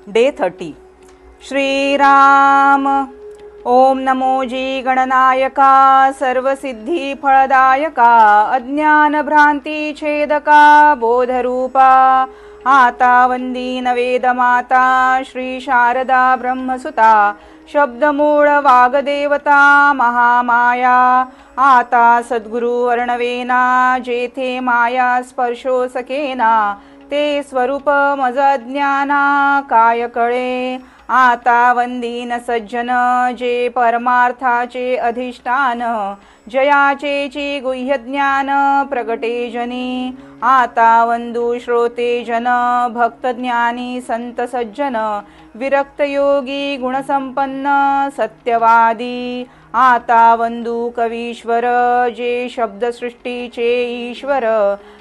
Day 30. Shriram. ओम नमो जी गणनायका सर्वसिद्धी फलदायका अज्ञान भ्रांती छेदका बोधरूपा आता वंदीन वेदमाता श्री शारदा ब्रह्मसुता शब्दमूळ वागदेवता महामाया आता सद्गुरु वर्णवेना जेथे माया स्पर्शो सकेना ते स्वरूप मज ज्ञाना काय कळे आता वंदीन सज्जन जे परमार्थाचे अधिष्ठान जयाचे गुह्य ज्ञान प्रगटे जनी आता वंदू श्रोते जन भक्त ज्ञानी संत सज्जन विरक्त योगी गुणसंपन्न सत्यवादी आता वंदू कवीश्वर जे शब्दसृष्टीचे ईश्वर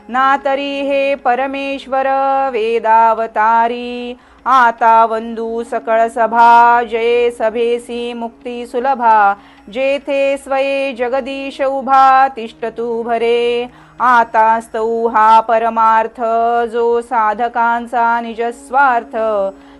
ना तरी हे परमेश्वर वेदावतारी आता वंदू सकळ सभा जय सभेसी मुक्ती सुलभा जेथे स्वये जगदीश उभा तिष्ठतु भरे आता स्तौ हा परमार्थ जो साधकांचा निजस्वार्थ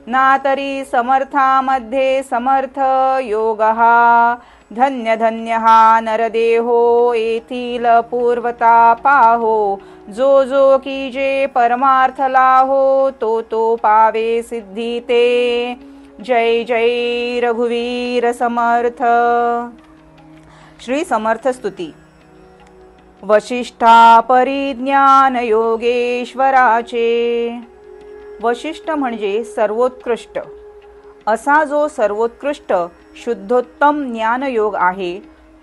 ना तरी समर्थामध्ये समर्थ योग हा धन्य धन्य हा नरदेहो येथील पूर्वता पाहो जो जो की जे परमार्थ लाहो तो पावे सिद्धी ते जय जय रघुवीर समर्थ. श्री समर्थ स्तुती. वशिष्ठा परिज्ञान योगेश्वराचे. वशिष्ठ म्हणजे सर्वोत्कृष्ट असा जो सर्वोत्कृष्ट शुद्धोत्तम ज्ञानयोग आहे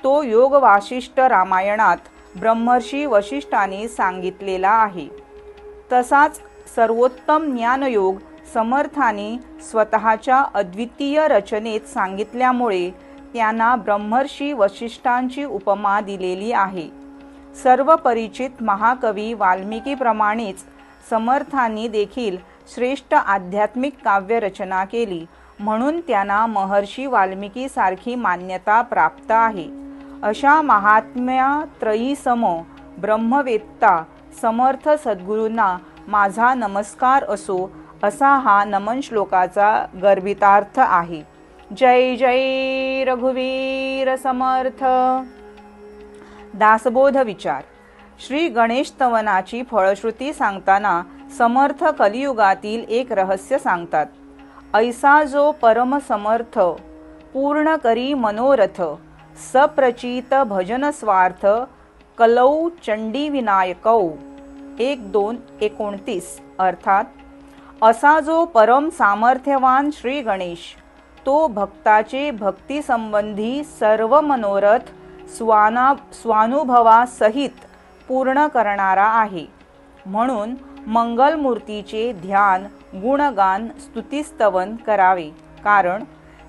तो योग वासिष्ठ रामायणात ब्रह्मर्षी वशिष्ठाने सांगितलेला आहे. तसाच सर्वोत्तम ज्ञानयोग समर्थाने स्वतःच्या अद्वितीय रचनेत सांगितल्यामुळे त्यांना ब्रह्मर्षी वशिष्ठांची उपमा दिलेली आहे. सर्व परिचित महाकवी वाल्मिकीप्रमाणेच समर्थांनी देखील श्रेष्ठ आध्यात्मिक काव्य रचना केली म्हणून त्यांना महर्षी वाल्मिकी सारखी मान्यता प्राप्त आहे. अशा महात्म्या त्रयी सम ब्रह्मवेत्ता समर्थ सद्गुरूंना माझा नमस्कार असो असा हा नमन श्लोकाचा गर्भितार्थ आहे. जय जय रघुवीर समर्थ. दासबोध विचार. श्री गणेश स्तवनाची फळश्रुती सांगताना समर्थ कलियुगातील एक रहस्य सांगतात. ऐसा जो परम समर्थ पूर्ण करी मनोरथ सप्रचित भजन स्वार्थ कलौ चंडी विनायकौ 1-2-29. अर्थात असा जो परम सामर्थ्यवान श्री गणेश तो भक्ताचे भक्ती संबंधी सर्व मनोरथ स्वानुभवासहित पूर्ण करणारा आहे. म्हणून मंगलमूर्तीचे ध्यान गुणगान स्तुतिस्तवन करावे. कारण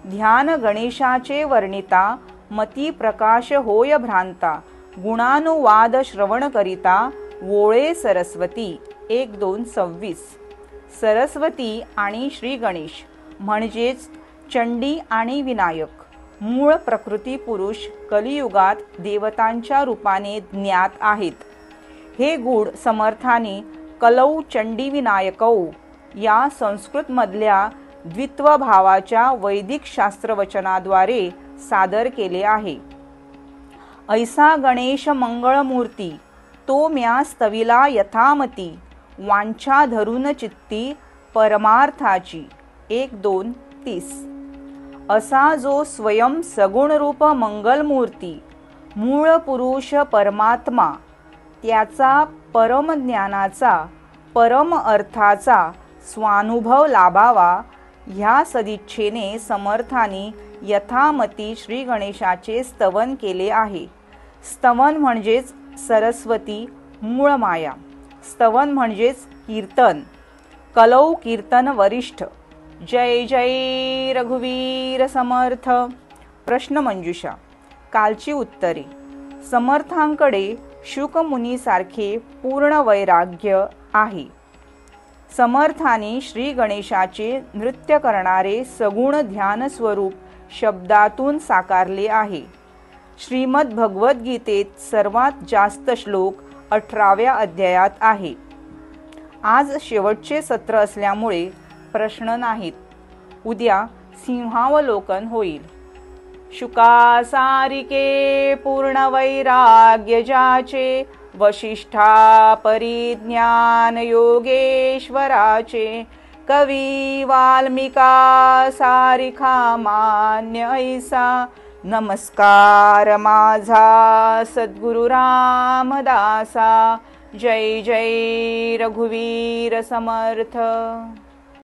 ध्यान गणेशाचे वर्णिता मती प्रकाश होय भ्रांता गुणानुवाद श्रवण करिता वोळे सरस्वती 1-2-26. सरस्वती आणि श्री गणेश म्हणजेच चंडी आणि विनायक मूळ प्रकृती पुरुष कलियुगात देवतांच्या रूपाने ज्ञात आहेत. हे गूढ समर्थाने कलौ चंडी विनायकौ या संस्कृतमधल्या द्वित्व भावाच्या वैदिक शास्त्रवचनाद्वारे सादर केले आहे. ऐसा गणेश मंगळमूर्ती तो म्या स्तविला यथामती वांछा धरून चित्ती परमार्थाची 1-2-30. असा जो स्वयं सगुण रूप मंगलमूर्ती मूळ पुरुष परमात्मा त्याचा परम ज्ञानाचा परम अर्थाचा स्वानुभव लाभावा ह्या सदिच्छेने समर्थांनी यथामती श्री गणेशाचे स्तवन केले आहे. स्तवन म्हणजेच सरस्वती मूळ माया. स्तवन म्हणजेच कीर्तन. कलौ कीर्तन वरिष्ठ. जय जय रघुवीर समर्थ. प्रश्नमंजुषा. कालची उत्तरे. समर्थांकडे शुकमुनीसारखे पूर्ण वैराग्य आहे. समर्थाने श्री गणेशाचे नृत्य करणारे सगुण ध्यान स्वरूप शब्दातून साकारले आहे. श्रीमद भगवद्गीतेत सर्वात जास्त श्लोक 18व्या अध्यायात आहे. आज शेवटचे सत्र असल्यामुळे प्रश्न नाहीत. उद्या सिंहावलोकन होईल. शुका सारिके पूर्ण वैराग्य ज्याचे, वशिष्ठा परिज्ञान योगेश्वराचे, कवी वाल्मिका सारिखा मान्य ऐसा. नमस्कार माझा सद्गुरु रामदासा. जय जय रघुवीर समर्थ.